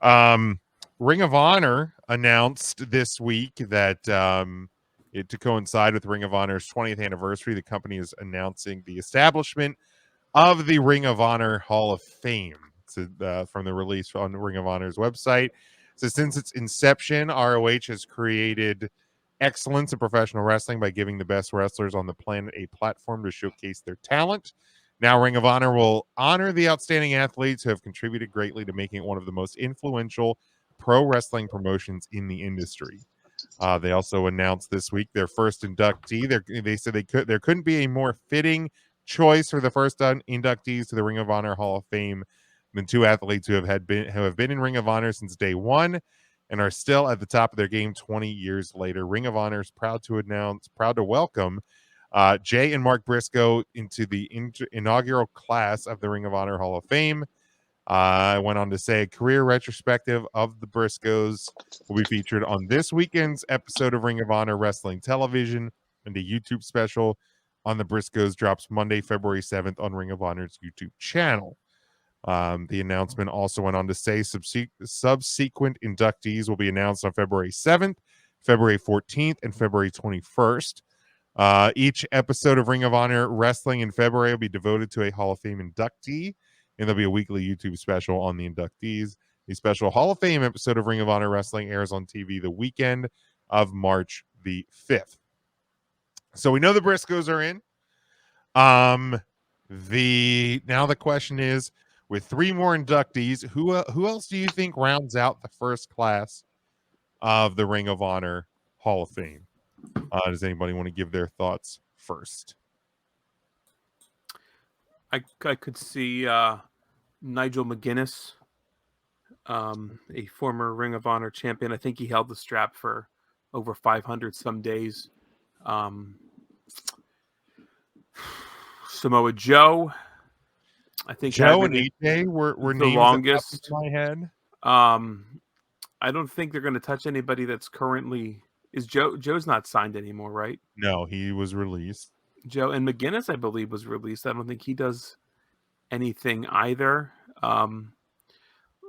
Ring of Honor announced this week that to coincide with Ring of Honor's 20th anniversary, the company is announcing the establishment of the Ring of Honor Hall of Fame. From the release on Ring of Honor's website. So since its inception, ROH has created excellence in professional wrestling by giving the best wrestlers on the planet a platform to showcase their talent. Now, Ring of Honor will honor the outstanding athletes who have contributed greatly to making it one of the most influential pro wrestling promotions in the industry. They also announced this week their first inductee. They said there couldn't be a more fitting choice for the first inductees to the Ring of Honor Hall of Fame than two athletes who have been in Ring of Honor since day one and are still at the top of their game 20 years later. Ring of Honor is proud to welcome Jay and Mark Briscoe into the inaugural class of the Ring of Honor Hall of Fame. I went on to say a career retrospective of the Briscoes will be featured on this weekend's episode of Ring of Honor Wrestling Television, and the YouTube special on the Briscoes drops Monday, February 7th on Ring of Honor's YouTube channel. The announcement also went on to say subsequent inductees will be announced on February 7th, February 14th, and February 21st. Each episode of Ring of Honor Wrestling in February will be devoted to a Hall of Fame inductee, and there'll be a weekly YouTube special on the inductees. The special Hall of Fame episode of Ring of Honor Wrestling airs on TV the weekend of March the 5th. So we know the Briscoes are in. Now the question is, with three more inductees, who else do you think rounds out the first class of the Ring of Honor Hall of Fame? Does anybody want to give their thoughts first? I could see Nigel Mcginnis, a former Ring of Honor champion. I think he held the strap for over 500 some days. Samoa Joe. I think Joe and AJ were the names longest. in my head. I don't think they're going to touch anybody that's currently is Joe's not signed anymore, right? No, he was released. Joe and McGinnis, I believe, was released. I don't think he does anything either.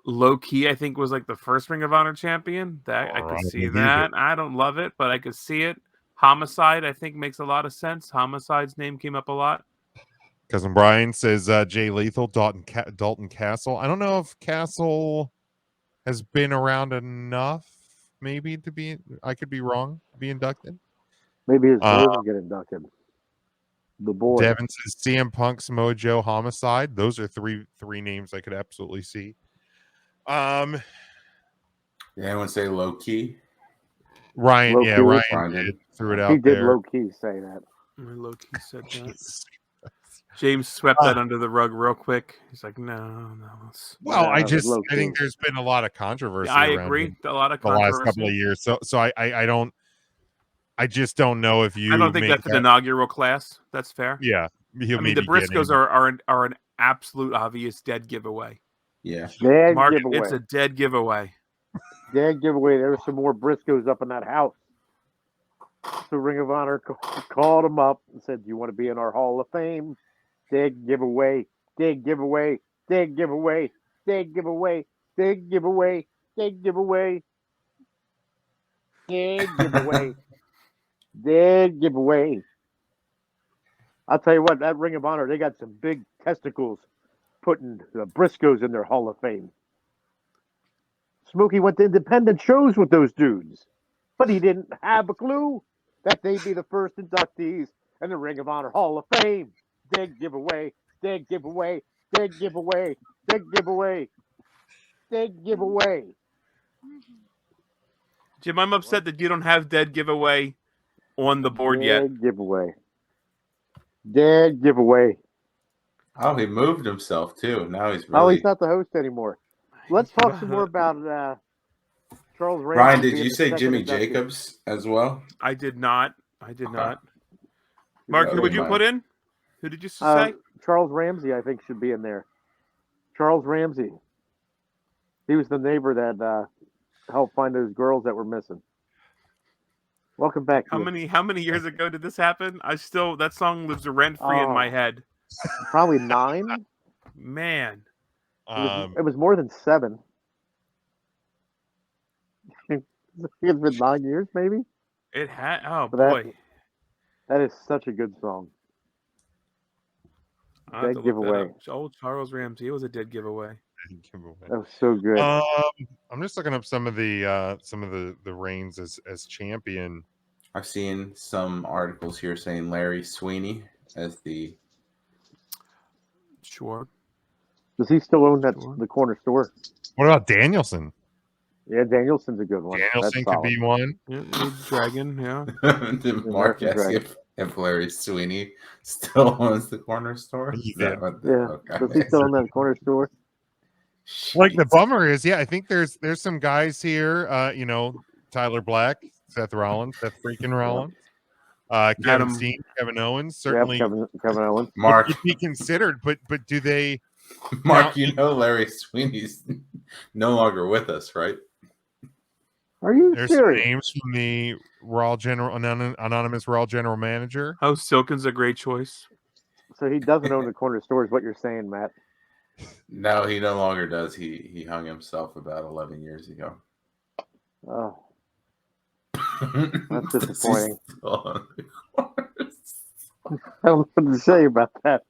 Low Key, I think, was like the first Ring of Honor champion. That I could see that. I don't love it, but I could see it. Homicide, I think, makes a lot of sense. Homicide's name came up a lot. Cousin Brian says Jay Lethal, Dalton Castle. I don't know if Castle has been around enough, maybe to be. I could be wrong. To be inducted. Maybe his boy will get inducted. The boy. Devin says CM Punk, Samoa Joe, Homicide. Those are three names I could absolutely see. Did anyone say Low Key? Ryan, Ryan threw it out. He did low key say that. Low Key said that. James swept that under the rug real quick. He's like, no. Well, I think there's been a lot of controversy. I agree. A lot of controversy the last couple of years. So I just don't know if you. I don't think that's an inaugural class. That's fair. Yeah, I mean the Briscoes are an absolute obvious dead giveaway. Yeah, Mark, it's a dead giveaway. Dead giveaway. There were some more Briscoes up in that house. So Ring of Honor called him up and said, "Do you want to be in our Hall of Fame?" Dead giveaway. Dead giveaway. Dead giveaway. Dead giveaway. Dead giveaway. Dead giveaway. Dead giveaway. Dead giveaway. I'll tell you what, that Ring of Honor, they got some big testicles putting the Briscoes in their Hall of Fame. Smokey went to independent shows with those dudes, but he didn't have a clue that they'd be the first inductees in the Ring of Honor Hall of Fame. Dead giveaway. Dead giveaway. Dead giveaway. Dead giveaway. Dead giveaway. Jim, I'm upset that you don't have dead giveaway on the board yet. Dead giveaway. Dead giveaway. Oh, he moved himself too. Now he's really... Oh, he's not the host anymore. Let's talk some more about Charles Ramsey. Ryan, did you say Jimmy Jacobs as well? I did not. Mark, who would you put in? Who did you say? Charles Ramsey, I think, should be in there. Charles Ramsey. He was the neighbor that helped find those girls that were missing. Welcome back. How many years ago did this happen? That song lives rent free in my head. Probably 9. Man. It was more than 7. It's been 9 years, maybe. It had. Oh But that- boy. That is such a good song. I have to Dead look giveaway. that up. Old Charles Ramsey. It was a dead giveaway. That was so good. I'm just looking up some of the reigns as champion. I've seen some articles here saying Larry Sweeney as the. Sure. Does he still own Sure. the corner store? What about Danielson? Yeah, Danielson's a good one. Danielson could be one. Yeah, Dragon. Yeah. Did Mark American ask Dragon. if Larry Sweeney still owns the corner store? He Is that did. what Yeah. okay. Does he still own that corner store? Like the Jeez. bummer is, I think there's some guys here. Tyler Black, Seth Rollins, Seth freaking Rollins, Kevin Adam- Steen, Kevin Owens, Yeah, certainly Kevin Owens. Mark, would be considered. But do they? Mark, you know Larry Sweeney's no longer with us, right? Are you There's some serious? names from the anonymous Raw general manager. Oh, Silken's a great choice. So he doesn't own the corner store, is what you're saying, Matt? No, he no longer does. He hung himself about 11 years ago. Oh, That's disappointing. I don't know what to say about that.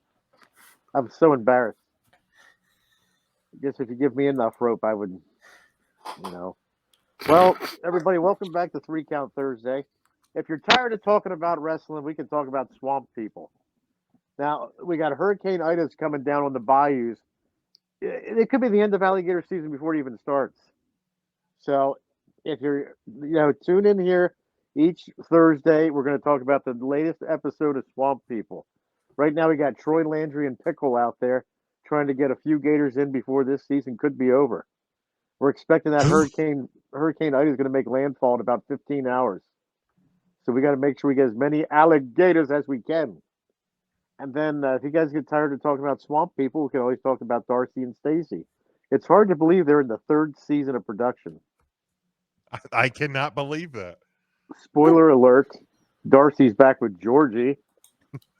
I'm so embarrassed. I guess if you give me enough rope, I would, Well, everybody, welcome back to 3 Count Thursday. If you're tired of talking about wrestling, we can talk about swamp people. Now, we got Hurricane Ida's coming down on the bayous. It could be the end of alligator season before it even starts. So if you're, tune in here each Thursday. We're going to talk about the latest episode of Swamp People. Right now, we got Troy Landry and Pickle out there trying to get a few gators in before this season could be over. We're expecting that Hurricane Ida is going to make landfall in about 15 hours. So we got to make sure we get as many alligators as we can. And then if you guys get tired of talking about swamp people, we can always talk about Darcy and Stacy. It's hard to believe they're in the 3rd season of production. I cannot believe that. Spoiler alert, Darcy's back with Georgie.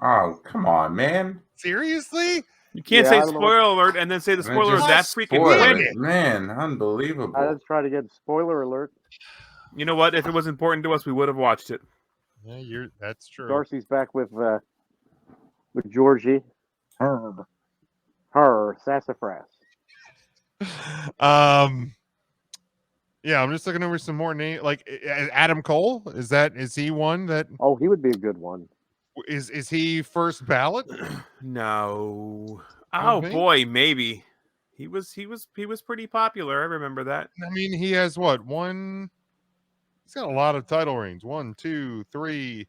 Oh, come on, man. Seriously? You can't Yeah, say I don't know spoiler alert and then say the Man, spoiler is just that freaking spoil quick. it. Man, unbelievable. Let's try to get spoiler alert. You know what? If it was important to us, we would have watched it. Yeah, that's true. Darcy's back with Georgie. Her sassafras. Yeah, I'm just looking over some more names. Like Adam Cole, is he one that Oh, he would be a good one. is he first ballot? No. don't Oh think? boy, maybe. He was pretty popular. I remember that. I mean, he has what one? He's got a lot of title reigns. 1, 2, 3.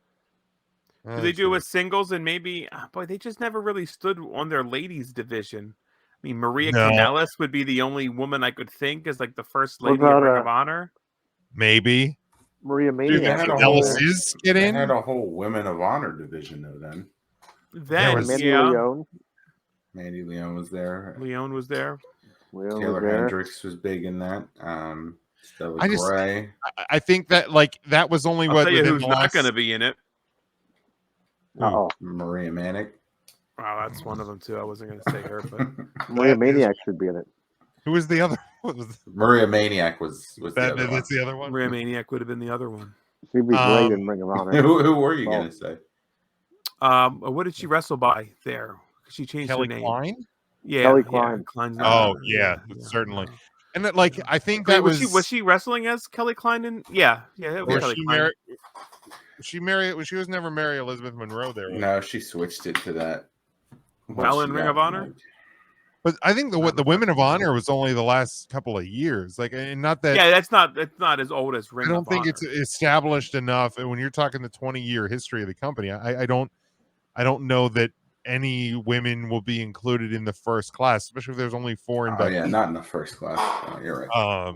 Do they do it with singles and maybe? Boy, they just never really stood on their ladies division. I mean, Maria No. Kanellis would be the only woman I could think as like the first What lady about, of Ring of Honor. Maybe. Maria Do you Mania. think had a Ellis whole- is get They in? had a whole Women of Honor division, though, then. Then was- Mandy yeah, Leone. Mandy Leon was there. Leone was there. Leone Taylor was there. Hendricks was big in that. Stella I just- Gray. I think that that was only I'll what tell you within who's the not last. going to be in it. Uh-oh. Maria Manic. Wow, that's one of them too. I wasn't going to say her, but Maria That is- Maniac should be in it. Who was the other? What was Maria Maniac was the other one. that's the other one? Maria Maniac would have been the other one. She'd be great in Ring of Honor. Who were you Well, going to say? What did she wrestle by there? She changed Kelly her name. Klein. Yeah, Kelly yeah, Klein. Klein's Oh, not- yeah, certainly. yeah. And I think Wait, that was she wrestling as Kelly Klein? Yeah, that was Or Kelly she Klein. married. She married. She was never Mary Elizabeth Monroe there. No, she switched it to that. Well, in Ring of Honor? But I think the Women of Honor was only the last couple of years. Like, and not that. Yeah, that's not as old as Ring I don't of think Honor. it's established enough. And when you're talking the 20-year history of the company, I don't know that any women will be included in the first class, especially if there's only 4 Oh, yeah, inductees. not in the first class. Oh, you're right.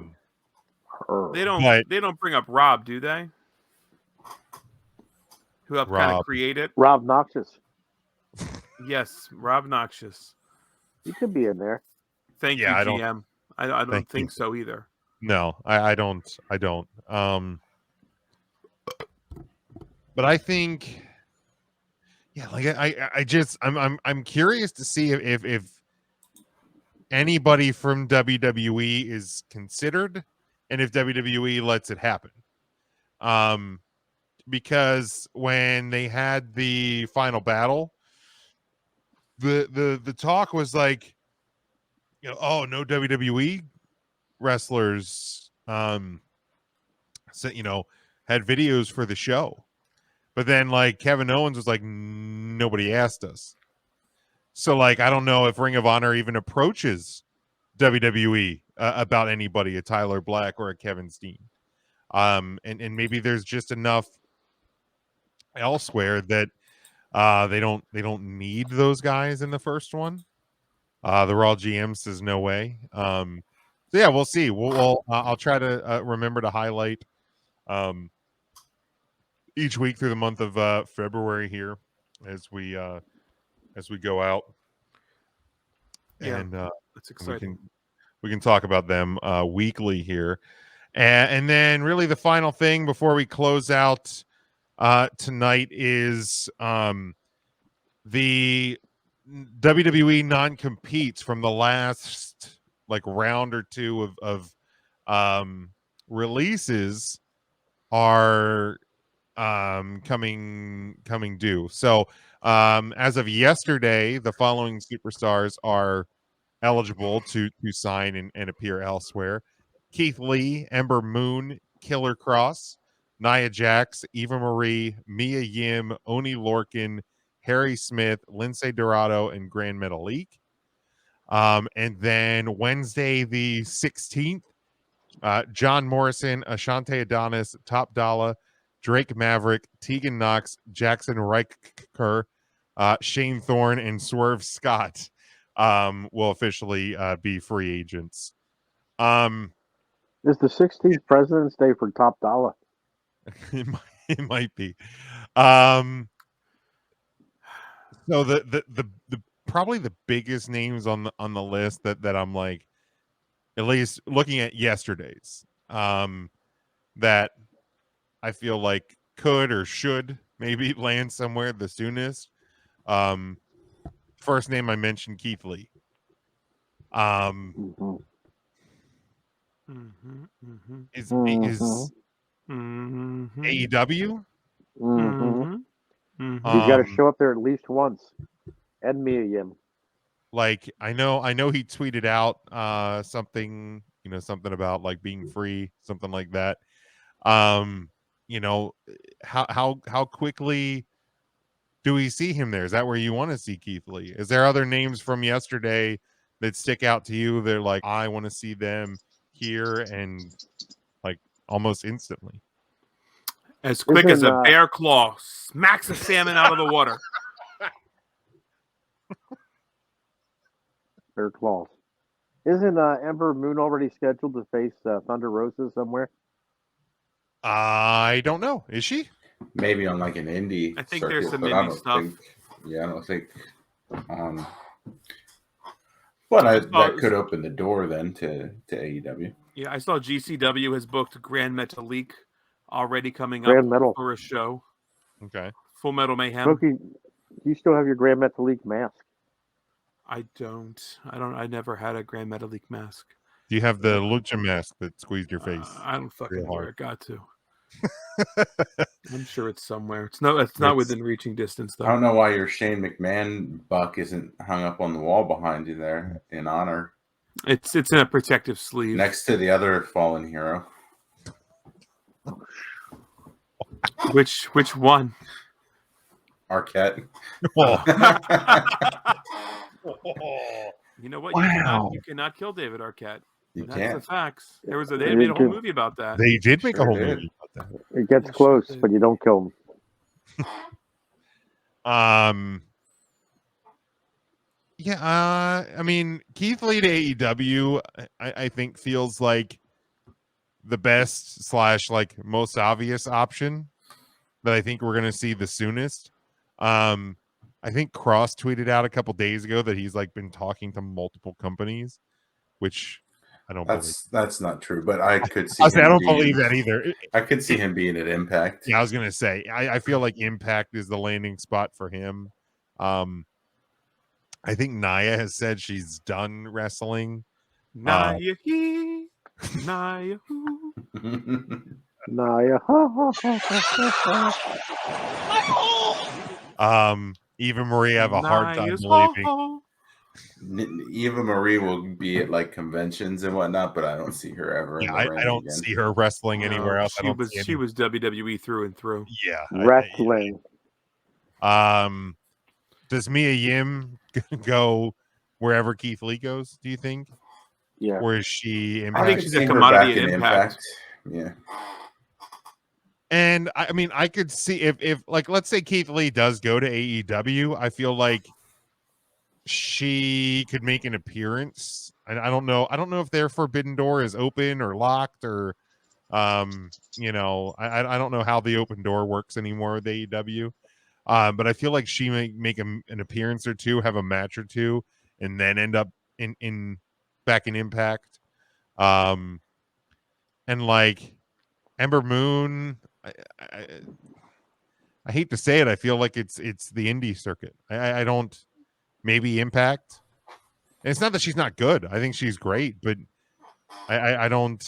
They But- don't bring up Rob, do they? Who helped kind Rob. of create it? Rob Noxious. Yes, Rob Noxious. He could be in there. Thank Yeah, I you, don't- GM. I don't Thank think you. so either. No, I don't. But I think, yeah, like I'm curious to see if anybody from WWE is considered, and if WWE lets it happen. Because when they had the final battle, the talk was like, oh, no WWE wrestlers had videos for the show. But then like Kevin Owens was like, nobody asked us. So like I don't know if Ring of Honor even approaches WWE about anybody, a Tyler Black or a Kevin Steen. And maybe there's just enough elsewhere that they don't need those guys in the first one. The Raw GM says no way. So yeah, we'll see. I'll try to remember to highlight each week through the month of February here as we go out. And that's exciting. We can talk about them weekly here. And then really the final thing before we close out tonight is the WWE non-competes from the last like round or two of releases are coming due. So as of yesterday, the following superstars are eligible to sign and appear elsewhere: Keithley, Ember Moon, Killer Cross, Nia Jax, Eva Marie, Mia Yim, Oni Lorcan, Harry Smith, Lindsay Dorado, and Grand Metalik. And then Wednesday the 16th, John Morrison, Ashante Adonis, Top Dollar, Drake Maverick, Tegan Knox, Jackson Riker, Shane Thorne, and Swerve Scott will officially be free agents. Is the 16th President's Day for Top Dollar? It might be. So the probably the biggest names on the list that I'm like, at least looking at yesterday's, that I feel like could or should maybe land somewhere the soonest. First name I mentioned, Keithley. Is AEW? He's got to show up there at least once. And Mia Yim. Like I know he tweeted out something, something about like being free, something like that. How quickly do we see him there? Is that where you want to see Keithley? Is there other names from yesterday that stick out to you? They're like, I want to see them here and like almost instantly. As quick as a bear claw smacks a salmon out of the water. Bear claws. Isn't Ember Moon already scheduled to face Thunder Rosa somewhere? I don't know. Is she? Maybe on like an indie. I think circuit, there's some but indie stuff. I don't think. But that could open the door then to AEW. Yeah, I saw GCW has booked Grand Metalik already coming Grand up Metal. for a show. Okay. Full Metal Mayhem. Smokey, do you still have your Grand Metalik mask? I never had a Grand Metalik mask. Do you have the lucha mask that squeezed your face? I don't fucking know where I got to. I'm sure it's somewhere. It's not within reaching distance though. I don't know why your Shane McMahon buck isn't hung up on the wall behind you there in honor. It's in a protective sleeve next to the other fallen hero. Which one? Arquette. You know what? Wow. You cannot kill David Arquette. That's can't. the facts. They made a whole movie about that. They did make a whole did. movie about that. It gets close, but you don't kill him. I mean, Keithley to AEW, I think feels like the best / like most obvious option that I think we're going to see the soonest. I think Cross tweeted out a couple days ago that he's like been talking to multiple companies, which I don't believe. That's not true, but I could see. I don't believe that either. I could see him being at Impact. Yeah, I was going to say, I feel like Impact is the landing spot for him. I think Nia has said she's done wrestling. Nia. Nia. Nia. Eva Marie, I have a hard time Nia's believing. ho-ho. Eva Marie will be at like conventions and whatnot, but I don't see her ever in Yeah, the I ring don't again. see her wrestling anywhere No, else. I don't see she was WWE through and through. Yeah. Wrestling. Does Mia Yim go wherever Keithley goes, do you think? Yeah. Or is she I Impact? think could she's a see her commodity back at in Impact. Yeah. And I mean, I could see if like, let's say Keith Lee does go to AEW, I feel like she could make an appearance. I don't know. I don't know if their forbidden door is open or locked or, you know, I don't know how the open door works anymore with AEW. But I feel like she may make an appearance or two, have a match or two, and then end up in back in Impact. And like Ember Moon, I hate to say it, I feel like it's the indie circuit. I don't, maybe Impact. And it's not that she's not good. I think she's great, but I don't.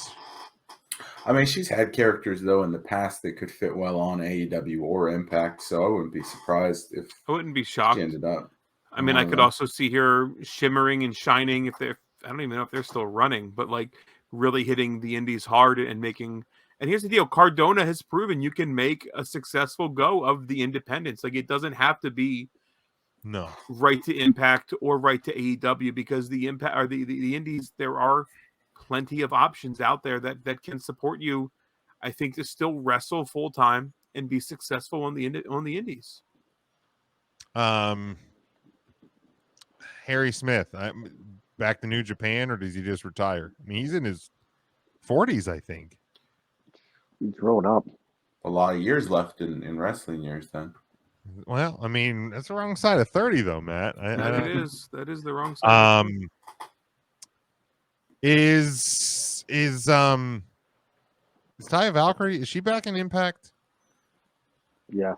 I mean, she's had characters though in the past that could fit well on AEW or Impact, so I wouldn't be surprised if I wouldn't be shocked. she ended up. I mean, I could also see her shimmering and shining if they're. I don't even know if they're still running, but like really hitting the indies hard and making. And here's the deal: Cardona has proven you can make a successful go of the independents. Like it doesn't have to be No. right to Impact or right to AEW because the Impact or the indies. There are plenty of options out there that can support you. I think to still wrestle full time and be successful on the indies. Harry Smith, back to New Japan, or does he just retire? I mean, he's in his 40s, I think. He's grown up. A lot of years left in wrestling years then. Well, I mean, that's the wrong side of 30, though, Matt. That is the wrong side. Is Taya Valkyrie, is she back in Impact? Yes.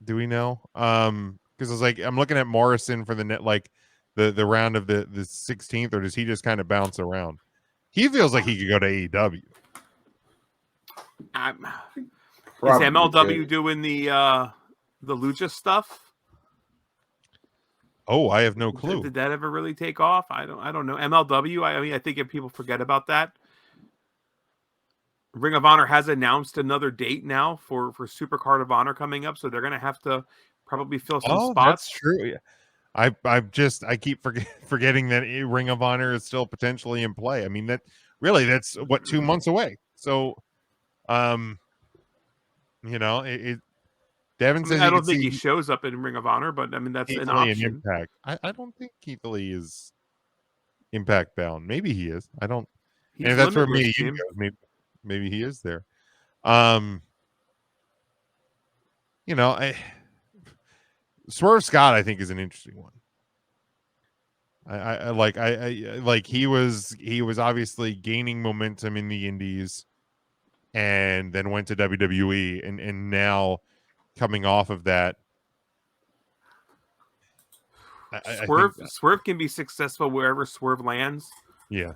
Do we know? Because I was like, I'm looking at Morrison for the net, like the round of the 16th, or does he just kind of bounce around? He feels like he could go to AEW. Is Probably MLW could. doing the Lucha stuff? Oh, I have no clue. Did that ever really take off? I don't know. MLW. I mean, I think if people forget about that. Ring of Honor has announced another date now for Supercard of Honor coming up, so they're going to have to probably fill some spots. That's true. I keep forgetting that Ring of Honor is still potentially in play. I mean, that's what 2 months away. So, you know, Devin says I don't think he shows up in Ring of Honor, but I mean that's an option. Impact. I don't think Keith Lee is Impact bound. Maybe he is. I don't. He's and if that's where Limitless, me Jim. maybe he is there. You know, Swerve Scott, I think, is an interesting one. I like he was obviously gaining momentum in the Indies, and then went to WWE, and now coming off of that, Swerve can be successful wherever Swerve lands. Yeah.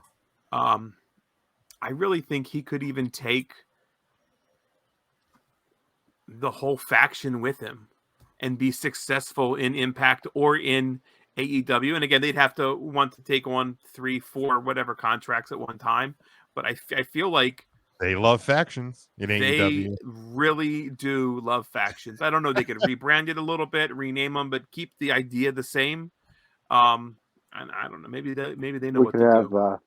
I really think he could even take the whole faction with him and be successful in Impact or in AEW. And again, they'd have to want to take on 3, 4, whatever contracts at one time. But I feel like they love factions in AEW. They really do love factions. I don't know. They could rebrand it a little bit, rename them, but keep the idea the same. And I don't know. Maybe they know what to do.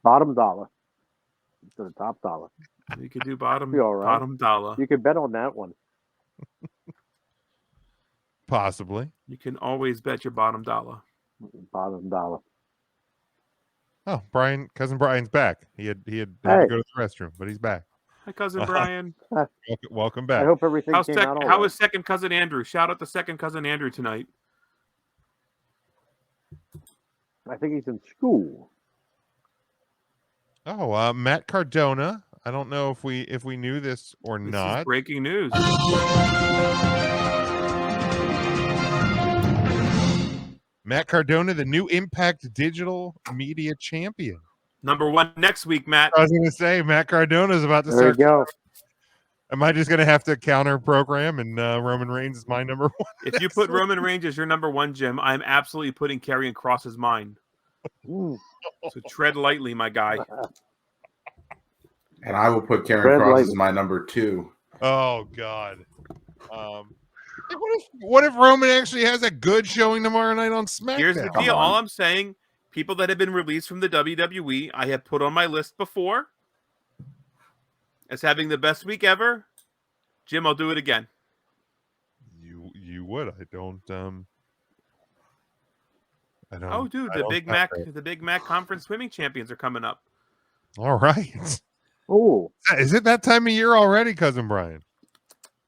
Bottom dollar to the top dollar. You could do bottom dollar. You could bet on that one. Possibly. You can always bet your bottom dollar. Bottom dollar. Oh, cousin Brian's back. He had to go to the restroom, but he's back. Hi, cousin Brian. Welcome back. I hope everything came out all right. How is second cousin Andrew? Shout out to second cousin Andrew tonight. I think he's in school. Oh, Matt Cardona. I don't know if we knew this or not. This is breaking news. Matt Cardona, the new Impact Digital Media Champion. Number 1 next week, Matt. I was going to say Matt Cardona is about to There you start. go. Am I just going to have to counter program and Roman Reigns is my number 1? If you put Roman Reigns as your number 1, Jim, I'm absolutely putting Karrion Kross as mine. Mm. So tread lightly, my guy. And I will put Karrion Tread Kross lightly. as my number 2. Oh God. What if Roman actually has a good showing tomorrow night on SmackDown? Here's the Come deal. on. All I'm saying, people that have been released from the WWE, I have put on my list before as having the best week ever. Jim, I'll do it again. You would. I don't. Oh, dude, the Big Mac Conference swimming champions are coming up. All right. Oh, Is it that time of year already, Cousin Brian?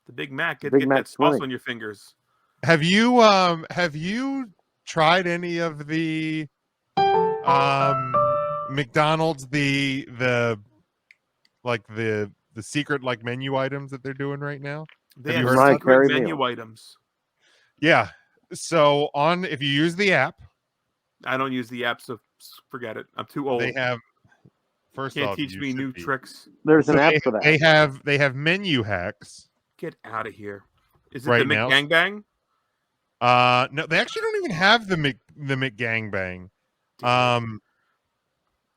The Big Mac, get Big Mac that sauce swimming. on your fingers. Have you tried any of the McDonald's the secret like menu items that they're doing right now? They Have have you heard secret Carry menu meal. items. Yeah. So if you use the app, I don't use the app, so forget it. I'm too old. they have. First Can't off, teach you me should new be. tricks. there's So an app for that. They have menu hacks. Get out of here. Is it Right the now. McGangbang? No, they actually don't even have the McGangbang.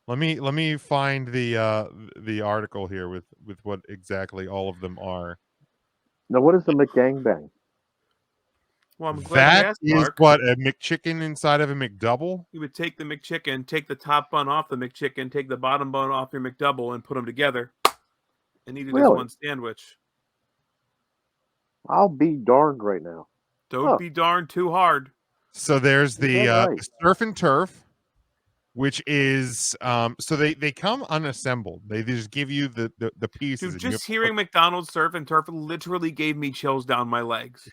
Let me find the article here with what exactly all of them are. Now, what is the McGangbang? Well, I'm glad you That asked, is Mark. what a McChicken inside of a McDouble. You would take the McChicken, take the top bun off the McChicken, take the bottom bun off your McDouble, and put them together, and eat it as Really? one sandwich. I'll be darned right now. Don't be darned too hard. So there's the that right? Surf and Turf, which is so they come unassembled. They just give you the pieces. Dude, and you have just to hearing McDonald's Surf and Turf literally gave me chills down my legs.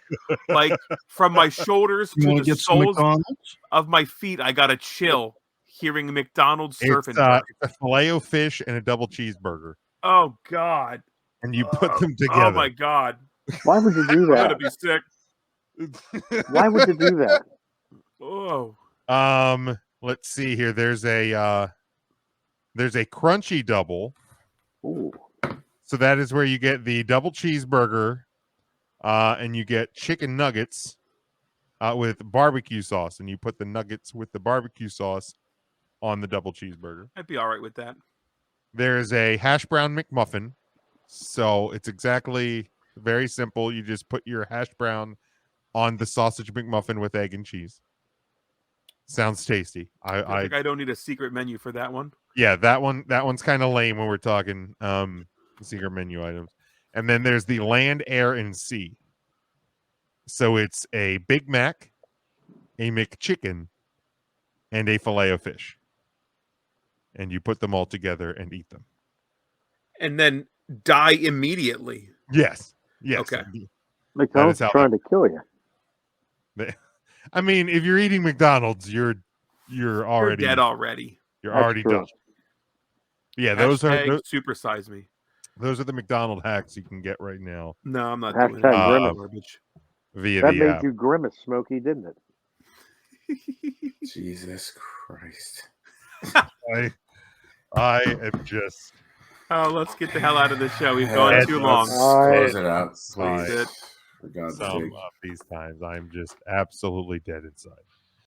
Like from my shoulders You to want the to get some soles McDonald's? of my feet, I got a chill hearing McDonald's Surf It's and Turf. a filet-o-fish and a double cheeseburger, Oh God! and you put them Oh together. my God! Why would you do I'm gonna that? be sick. Why would you do that? Oh, Let's see here. There's a crunchy double. Ooh. So that is where you get the double cheeseburger, and you get chicken nuggets with barbecue sauce, and you put the nuggets with the barbecue sauce on the double cheeseburger. I'd be all right with that. There's a hash brown McMuffin. So it's exactly very simple. You just put your hash brown on the sausage McMuffin with egg and cheese. Sounds tasty. I think I don't need a secret menu for that one. Yeah, that one's kind of lame when we're talking secret menu items. And then there's the Land, Air, and Sea. So it's a Big Mac, a McChicken, and a filet-o-fish. And you put them all together and eat them. And then die immediately. Yes. Yes. Okay. McDonald's how trying to kill you. I mean, if you're eating McDonald's, you're already You're dead already. You're That's already true. done. Yeah, those supersize me. are the McDonald hacks you can get right now No, I'm not doing Hashtag that grimace. garbage. via That the made app. you grimace, Smokey, didn't it? Jesus Christ. I am just Oh, let's get the hell out of this show. We've gone Let's too long. Close it out, Fine. please. For God's some sake. of these times I'm just absolutely dead inside.